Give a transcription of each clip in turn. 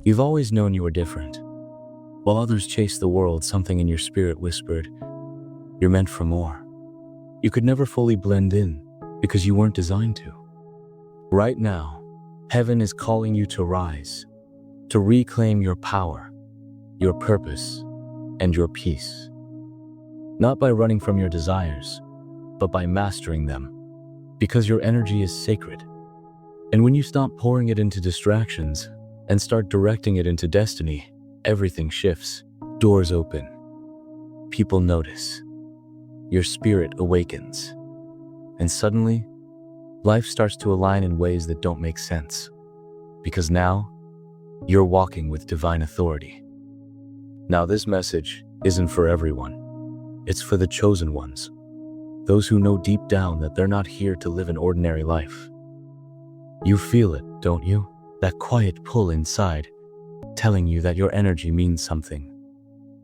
You've always known you were different. While others chased the world, something in your spirit whispered, "You're meant for more." You could never fully blend in because you weren't designed to. Right now, heaven is calling you to rise, to reclaim your power, your purpose, and your peace. Not by running from your desires, but by mastering them, because your energy is sacred. And when you stop pouring it into distractions and start directing it into destiny, everything shifts. Doors open. People notice. Your spirit awakens. And suddenly, life starts to align in ways that don't make sense. Because now, you're walking with divine authority. Now, this message isn't for everyone. It's for the chosen ones. Those who know deep down that they're not here to live an ordinary life. You feel it, don't you? That quiet pull inside, telling you that your energy means something,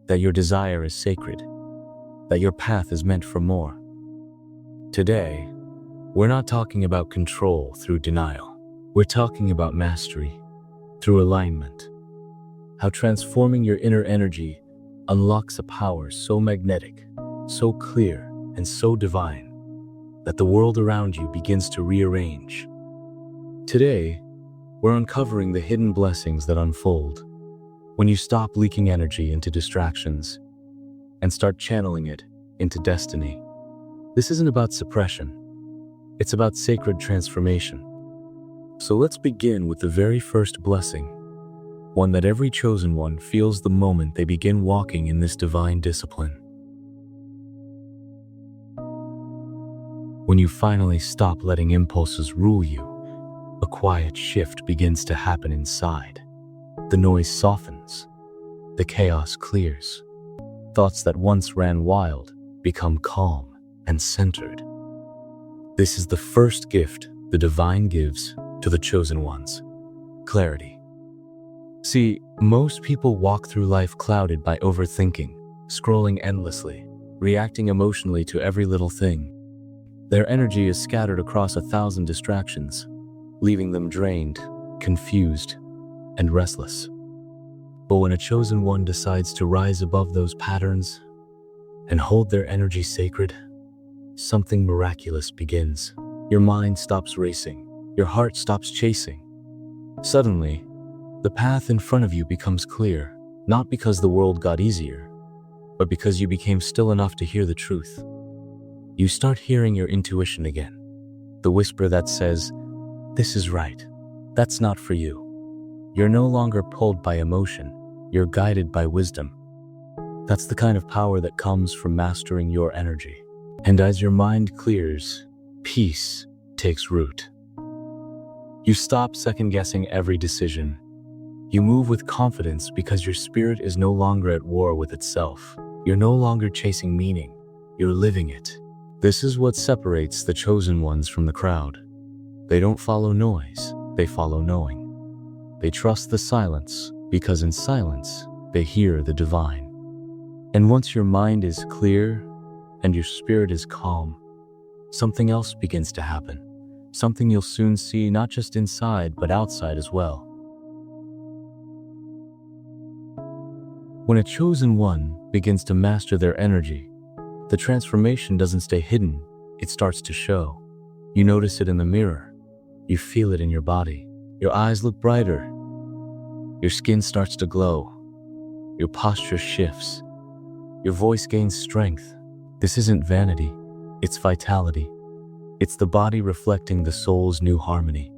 that your desire is sacred, that your path is meant for more. Today, we're not talking about control through denial. We're talking about mastery through alignment. How transforming your inner energy unlocks a power so magnetic, so clear, and so divine that the world around you begins to rearrange. Today, we're uncovering the hidden blessings that unfold when you stop leaking energy into distractions and start channeling it into destiny. This isn't about suppression. It's about sacred transformation. So let's begin with the very first blessing, one that every chosen one feels the moment they begin walking in this divine discipline. When you finally stop letting impulses rule you, a quiet shift begins to happen inside. The noise softens. The chaos clears. Thoughts that once ran wild become calm and centered. This is the first gift the divine gives to the chosen ones: clarity. See, most people walk through life clouded by overthinking, scrolling endlessly, reacting emotionally to every little thing. Their energy is scattered across 1,000 distractions, leaving them drained, confused, and restless. But when a chosen one decides to rise above those patterns and hold their energy sacred, something miraculous begins. Your mind stops racing. Your heart stops chasing. Suddenly, the path in front of you becomes clear, not because the world got easier, but because you became still enough to hear the truth. You start hearing your intuition again, the whisper that says, "This is right. That's not for you." You're no longer pulled by emotion. You're guided by wisdom. That's the kind of power that comes from mastering your energy. And as your mind clears, peace takes root. You stop second-guessing every decision. You move with confidence because your spirit is no longer at war with itself. You're no longer chasing meaning. You're living it. This is what separates the chosen ones from the crowd. They don't follow noise. They follow knowing. They trust the silence because in silence, they hear the divine. And once your mind is clear and your spirit is calm, something else begins to happen. Something you'll soon see not just inside, but outside as well. When a chosen one begins to master their energy, the transformation doesn't stay hidden, it starts to show. You notice it in the mirror. You feel it in your body. Your eyes look brighter. Your skin starts to glow. Your posture shifts. Your voice gains strength. This isn't vanity, it's vitality. It's the body reflecting the soul's new harmony.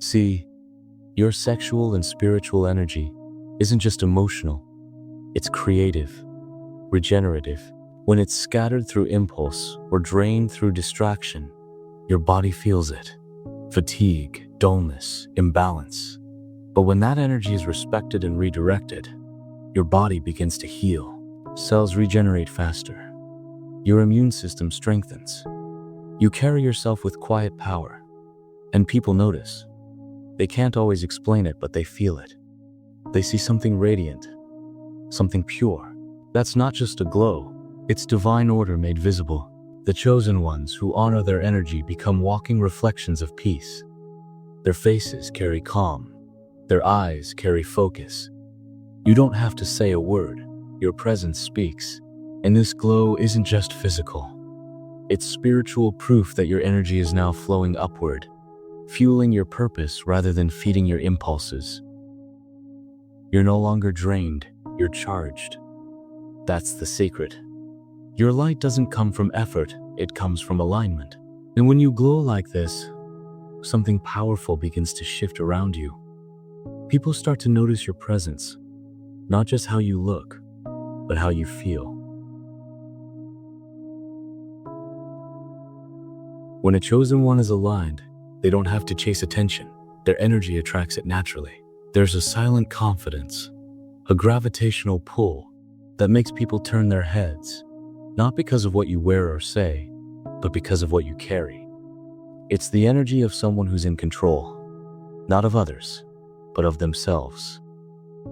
See, your sexual and spiritual energy isn't just emotional, it's creative, regenerative. When it's scattered through impulse or drained through distraction, your body feels it. Fatigue, dullness, imbalance. But when that energy is respected and redirected, your body begins to heal. Cells regenerate faster. Your immune system strengthens. You carry yourself with quiet power, and people notice. They can't always explain it, but they feel it. They see something radiant, something pure. That's not just a glow, it's divine order made visible. The chosen ones who honor their energy become walking reflections of peace. Their faces carry calm. Their eyes carry focus. You don't have to say a word. Your presence speaks. And this glow isn't just physical. It's spiritual proof that your energy is now flowing upward, fueling your purpose rather than feeding your impulses. You're no longer drained, you're charged. That's the secret. Your light doesn't come from effort, it comes from alignment. And when you glow like this, something powerful begins to shift around you. People start to notice your presence, not just how you look, but how you feel. When a chosen one is aligned, they don't have to chase attention. Their energy attracts it naturally. There's a silent confidence, a gravitational pull that makes people turn their heads, not because of what you wear or say, but because of what you carry. It's the energy of someone who's in control, not of others, but of themselves.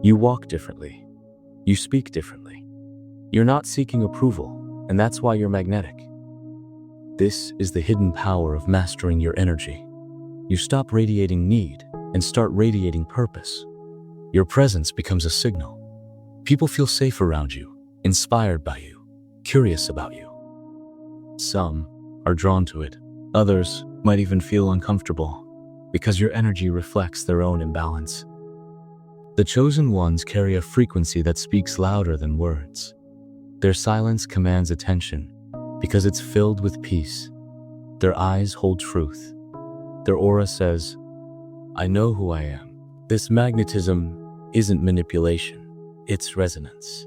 You walk differently. You speak differently. You're not seeking approval, and that's why you're magnetic. This is the hidden power of mastering your energy. You stop radiating need and start radiating purpose. Your presence becomes a signal. People feel safe around you, inspired by you, curious about you. Some are drawn to it. Others might even feel uncomfortable because your energy reflects their own imbalance. The chosen ones carry a frequency that speaks louder than words. Their silence commands attention because it's filled with peace. Their eyes hold truth. Their aura says, I know who I am. This magnetism isn't manipulation, it's resonance.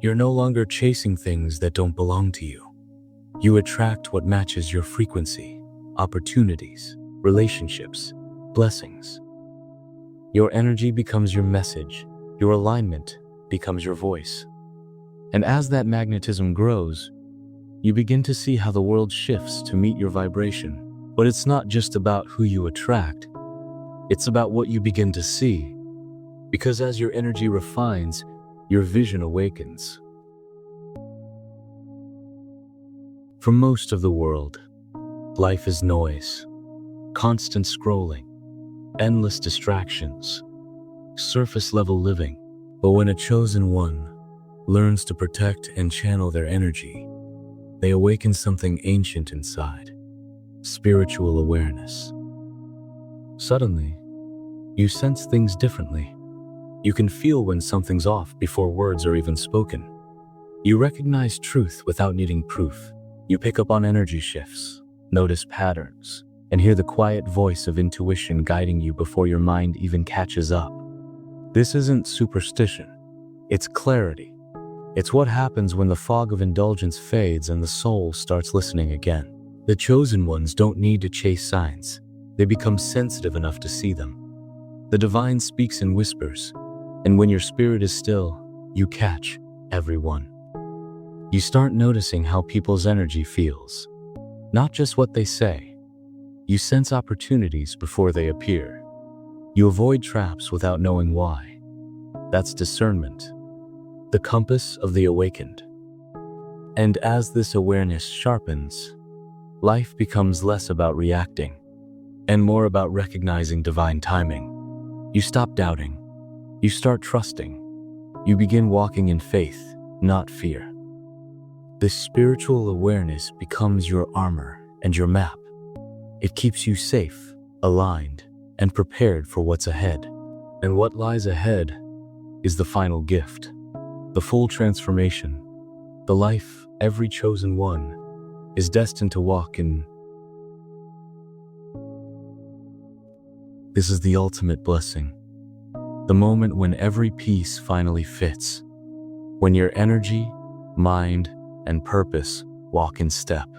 You're no longer chasing things that don't belong to you. You attract what matches your frequency, opportunities, relationships, blessings. Your energy becomes your message. Your alignment becomes your voice. And as that magnetism grows, you begin to see how the world shifts to meet your vibration. But it's not just about who you attract. It's about what you begin to see. Because as your energy refines, your vision awakens. For most of the world, life is noise, constant scrolling, endless distractions, surface-level living. But when a chosen one learns to protect and channel their energy, they awaken something ancient inside, spiritual awareness. Suddenly, you sense things differently. You can feel when something's off before words are even spoken. You recognize truth without needing proof. You pick up on energy shifts, notice patterns, and hear the quiet voice of intuition guiding you before your mind even catches up. This isn't superstition, it's clarity. It's what happens when the fog of indulgence fades and the soul starts listening again. The chosen ones don't need to chase signs. They become sensitive enough to see them. The divine speaks in whispers, and when your spirit is still, you catch every one. You start noticing how people's energy feels, not just what they say. You sense opportunities before they appear. You avoid traps without knowing why. That's discernment, the compass of the awakened. And as this awareness sharpens, life becomes less about reacting and more about recognizing divine timing. You stop doubting. You start trusting. You begin walking in faith, not fear. This spiritual awareness becomes your armor and your map. It keeps you safe, aligned, and prepared for what's ahead. And what lies ahead is the final gift, the full transformation, the life every chosen one is destined to walk in. This is the ultimate blessing, the moment when every piece finally fits, when your energy, mind, and purpose walk in step,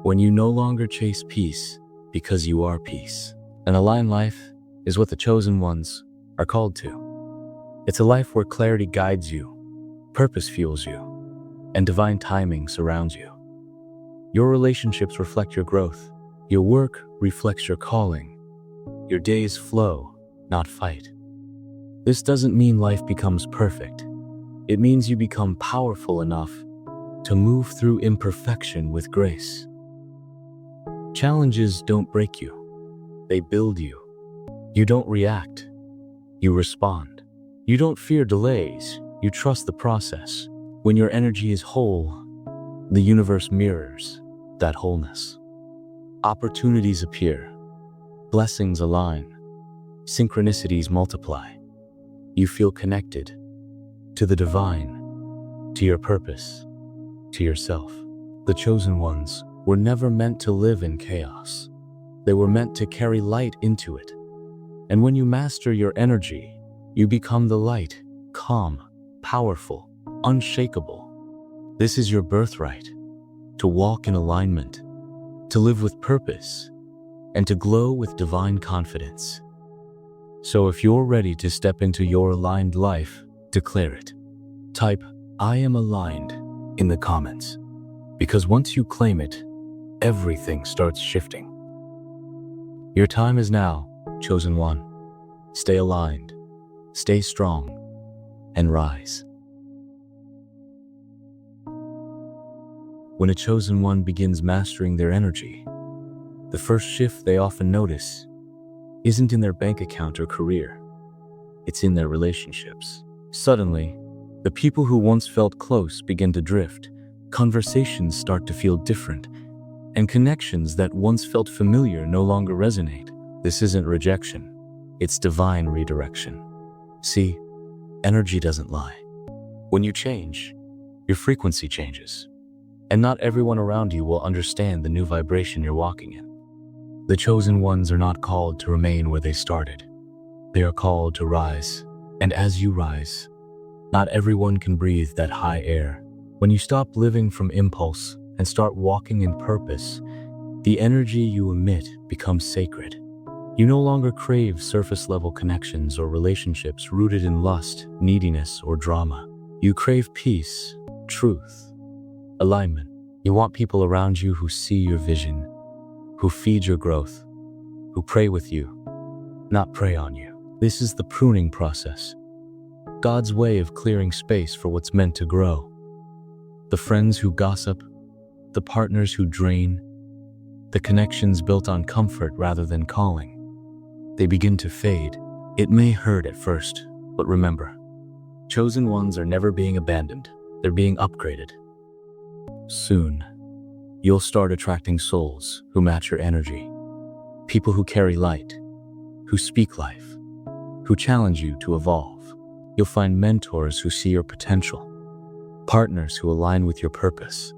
when you no longer chase peace because you are peace. An aligned life is what the chosen ones are called to. It's a life where clarity guides you, purpose fuels you, and divine timing surrounds you. Your relationships reflect your growth. Your work reflects your calling. Your days flow, not fight. This doesn't mean life becomes perfect. It means you become powerful enough to move through imperfection with grace. Challenges don't break you. They build you. You don't react. You respond. You don't fear delays, you trust the process. When your energy is whole, the universe mirrors that wholeness. Opportunities appear, blessings align, synchronicities multiply. You feel connected to the divine, to your purpose, to yourself. The chosen ones were never meant to live in chaos. They were meant to carry light into it. And when you master your energy, you become the light, calm, powerful, unshakable. This is your birthright, to walk in alignment, to live with purpose, and to glow with divine confidence. So if you're ready to step into your aligned life, declare it. Type, "I am aligned," in the comments. Because once you claim it, everything starts shifting. Your time is now, chosen one. Stay aligned, stay strong, and rise. When a chosen one begins mastering their energy, the first shift they often notice isn't in their bank account or career. It's in their relationships. Suddenly, the people who once felt close begin to drift. Conversations start to feel different, and connections that once felt familiar no longer resonate. This isn't rejection, it's divine redirection. See, energy doesn't lie. When you change, your frequency changes. And not everyone around you will understand the new vibration you're walking in. The chosen ones are not called to remain where they started. They are called to rise. And as you rise, not everyone can breathe that high air. When you stop living from impulse and start walking in purpose, the energy you emit becomes sacred. You no longer crave surface-level connections or relationships rooted in lust, neediness, or drama. You crave peace, truth, alignment. You want people around you who see your vision, who feed your growth, who pray with you, not prey on you. This is the pruning process, God's way of clearing space for what's meant to grow. The friends who gossip, the partners who drain, the connections built on comfort rather than calling, they begin to fade. It may hurt at first, but remember, chosen ones are never being abandoned, they're being upgraded. Soon, you'll start attracting souls who match your energy, people who carry light, who speak life, who challenge you to evolve. You'll find mentors who see your potential, partners who align with your purpose,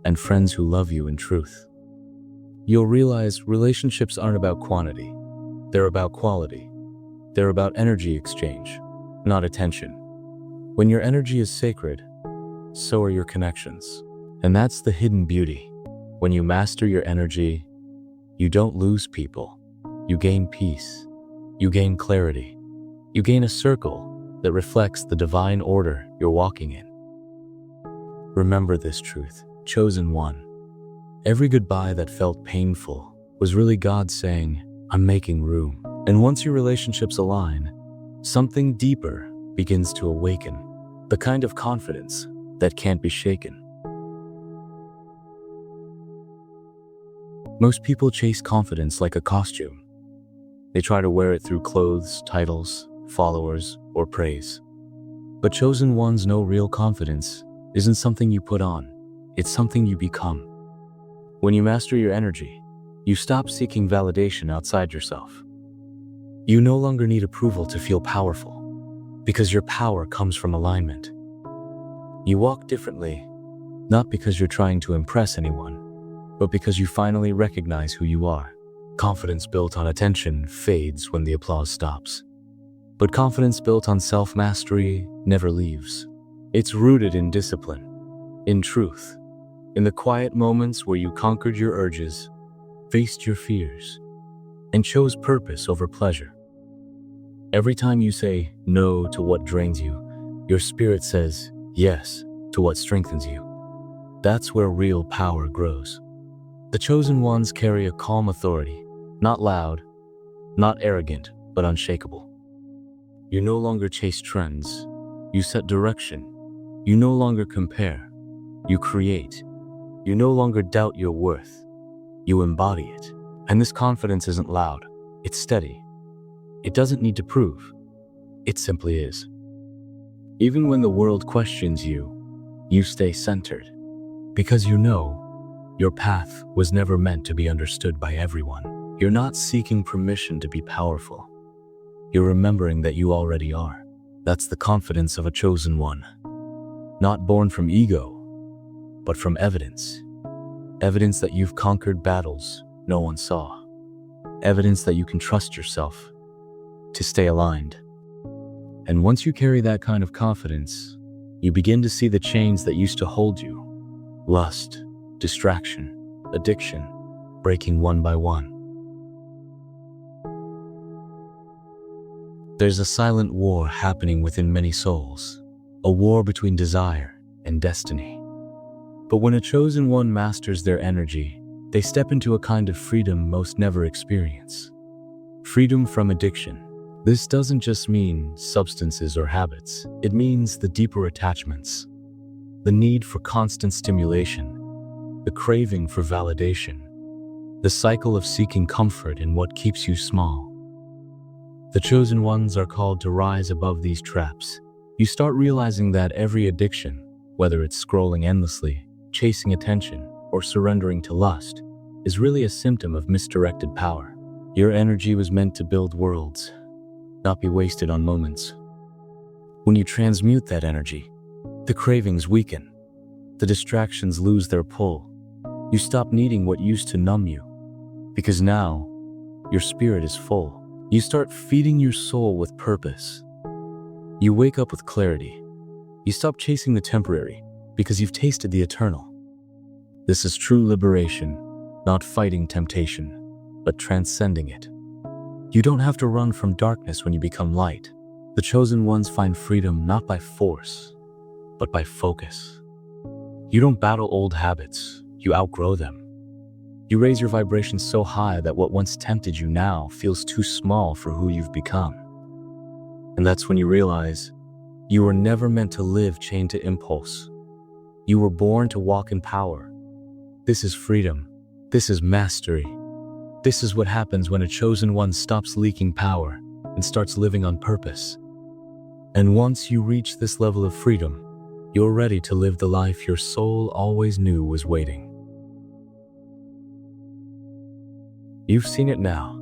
and friends who love you in truth. You'll realize relationships aren't about quantity, they're about quality. They're about energy exchange, not attention. When your energy is sacred, so are your connections. And that's the hidden beauty. When you master your energy, you don't lose people. You gain peace. You gain clarity. You gain a circle that reflects the divine order you're walking in. Remember this truth, chosen one. Every goodbye that felt painful was really God saying, "I'm making room." And once your relationships align, something deeper begins to awaken, the kind of confidence that can't be shaken. Most people chase confidence like a costume. They try to wear it through clothes, titles, followers, or praise. But chosen ones know real confidence isn't something you put on, it's something you become. When you master your energy, you stop seeking validation outside yourself. You no longer need approval to feel powerful, because your power comes from alignment. You walk differently, not because you're trying to impress anyone, but because you finally recognize who you are. Confidence built on attention fades when the applause stops. But confidence built on self-mastery never leaves. It's rooted in discipline, in truth, in the quiet moments where you conquered your urges, faced your fears, and chose purpose over pleasure. Every time you say no to what drains you, your spirit says yes to what strengthens you. That's where real power grows. The chosen ones carry a calm authority, not loud, not arrogant, but unshakable. You no longer chase trends, you set direction. You no longer compare, you create. You no longer doubt your worth, you embody it. And this confidence isn't loud, it's steady. It doesn't need to prove, It simply is. Even when the world questions you, you stay centered. Because you know your path was never meant to be understood by everyone. You're not seeking permission to be powerful. You're remembering that you already are. That's the confidence of a chosen one. Not born from ego, but from evidence. Evidence that you've conquered battles no one saw. Evidence that you can trust yourself to stay aligned. And once you carry that kind of confidence, you begin to see the chains that used to hold you. Lust, distraction, addiction, breaking one by one. There's a silent war happening within many souls, a war between desire and destiny. But when a chosen one masters their energy, they step into a kind of freedom most never experience. Freedom from addiction. This doesn't just mean substances or habits. It means the deeper attachments, the need for constant stimulation, the craving for validation, the cycle of seeking comfort in what keeps you small. The chosen ones are called to rise above these traps. You start realizing that every addiction, whether it's scrolling endlessly, chasing attention, or surrendering to lust, is really a symptom of misdirected power. Your energy was meant to build worlds, not be wasted on moments. When you transmute that energy, the cravings weaken, the distractions lose their pull. You stop needing what used to numb you, because now your spirit is full. You start feeding your soul with purpose. You wake up with clarity. You stop chasing the temporary, because you've tasted the eternal. This is true liberation, not fighting temptation, but transcending it. You don't have to run from darkness when you become light. The chosen ones find freedom not by force, but by focus. You don't battle old habits, you outgrow them. You raise your vibration so high that what once tempted you now feels too small for who you've become. And that's when you realize you were never meant to live chained to impulse. You were born to walk in power. This is freedom. This is mastery. This is what happens when a chosen one stops leaking power and starts living on purpose. And once you reach this level of freedom, you're ready to live the life your soul always knew was waiting. You've seen it now.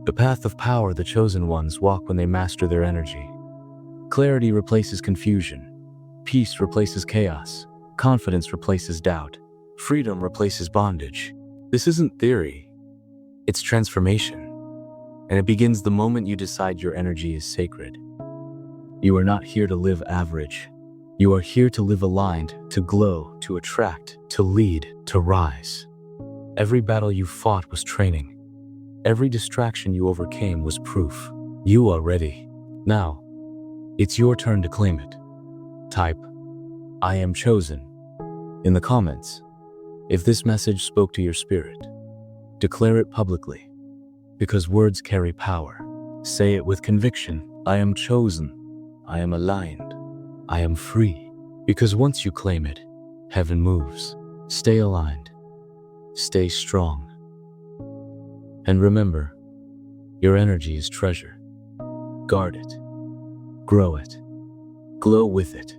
The path of power the chosen ones walk when they master their energy. Clarity replaces confusion. Peace replaces chaos. Confidence replaces doubt. Freedom replaces bondage. This isn't theory. It's transformation. And it begins the moment you decide your energy is sacred. You are not here to live average. You are here to live aligned, to glow, to attract, to lead, to rise. Every battle you fought was training. Every distraction you overcame was proof. You are ready. Now, it's your turn to claim it. Type, "I am chosen," in the comments. If this message spoke to your spirit, declare it publicly, because words carry power. Say it with conviction. I am chosen. I am aligned. I am free. Because once you claim it, heaven moves. Stay aligned. Stay strong. And remember, your energy is treasure. Guard it. Grow it. Glow with it.